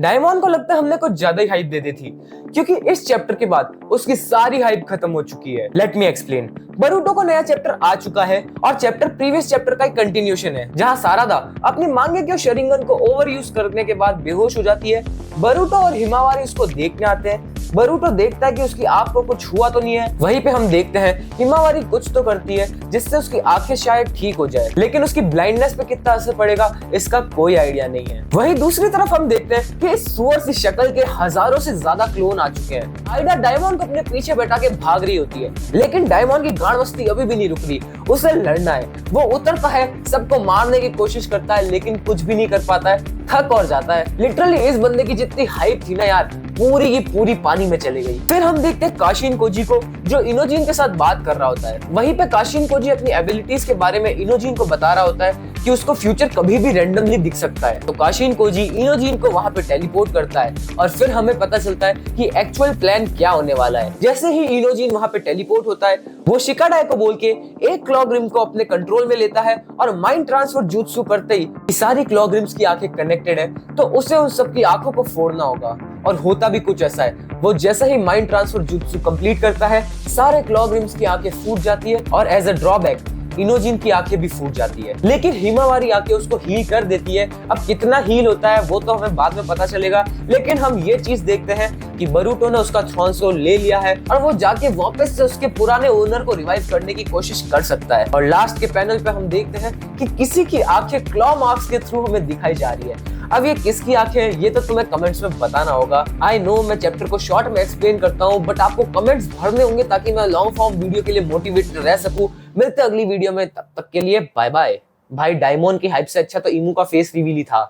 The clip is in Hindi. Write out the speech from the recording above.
डायमॉन को लगता है हमने कुछ ज्यादा ही हाइप दे दी थी, क्योंकि इस चैप्टर के बाद उसकी सारी हाइप खत्म हो चुकी है। Let me explain. बरूटो को नया चैप्टर आ चुका है और चैप्टर प्रीवियस चैप्टर का एक कंटिन्यूशन है, जहां सारादा अपनी मांगेक्यो शरिंगन को ओवर यूज करने के बाद बेहोश हो जाती है। बरूटो और हिमावारी उसको देखने आते हैं। बरूटो देखता है कि उसकी आंख को कुछ हुआ तो नहीं है। वहीं पे हम देखते हैं हिमावारी कुछ तो करती है जिससे उसकी आंखें शायद ठीक हो जाए, लेकिन उसकी ब्लाइंडनेस पे कितना असर पड़ेगा इसका कोई आइडिया नहीं है। वहीं दूसरी तरफ हम देखते हैं कि इस सुअर सी शक्ल के हजारों से ज्यादा क्लोन आ चुके हैं। आइडा डायमंड को अपने पीछे बैठा के भाग रही होती है, लेकिन डायमंड की गांड मस्ती अभी भी नहीं रुक रही। उसे लड़ना है। वो उतरता है, सबको मारने की कोशिश करता है, लेकिन कुछ भी नहीं कर पाता है, थक और जाता है। लिटरली इस बंदे की जितनी हाइप थी ना यार, पूरी की पूरी पानी में चली गई। फिर हम देखते हैं काशिन कोजी को, जो इनोजिन के साथ बात कर रहा होता है। वहीं पे काशिन कोजी अपनी एबिलिटीज के बारे में इनोजिन को बता रहा होता है कि उसको फ्यूचर कभी भी रैंडमली दिख सकता है। तो काशिन कोजी इनोजिन को वहां पे टेलीपोर्ट करता है और फिर हमें पता चलता है कि एक्चुअल प्लान क्या होने वाला है। जैसे ही इनोजिन वहां पे टेलीपोर्ट होता है, वो शिकाडाई को बोल के एक क्लॉक रिम को अपने कंट्रोल में लेता है और माइंड ट्रांसफर jutsu करते ही सारी क्लॉक रिम्स की आंखें कनेक्टेड है, तो उसे उन सबकी आंखों को फोड़ना होगा। और होता भी कुछ ऐसा है। वो जैसे ही माइंड ट्रांसफर jutsu कंप्लीट करता है, सारे क्लॉक रिम्स की आंखें फूट जाती है और एज अ ड्रॉबैक इनोजिन की आंखें भी फूट जाती है। लेकिन हिमावारी आके उसको हील कर देती है। अब कितना हील होता है वो तो हमें बाद में पता चलेगा, लेकिन हम ये चीज देखते हैं कि बरूटो ने उसका थ्रॉन सोल ले लिया है और वो जाके वापस से उसके पुराने ओनर को रिवाइव करने की कोशिश कर सकता है। और लास्ट के पैनल पे हम देखते हैं कि किसी की आंखें क्लॉ मार्क्स के थ्रू हमें दिखाई जा रही है। अब ये किसकी आंखें हैं ये तो तुम्हें कमेंट्स में बताना होगा। आई नो मैं चैप्टर को शॉर्ट में एक्सप्लेन करता हूँ, बट आपको कमेंट्स भरने होंगे ताकि मैं लॉन्ग फॉर्म वीडियो के लिए मोटिवेटेड रह सकूं। मिलते हैं अगली वीडियो में, तब तक के लिए बाय बाय। भाई डायमंड की हाइप से अच्छा तो इमू का फेस रिवील ही था।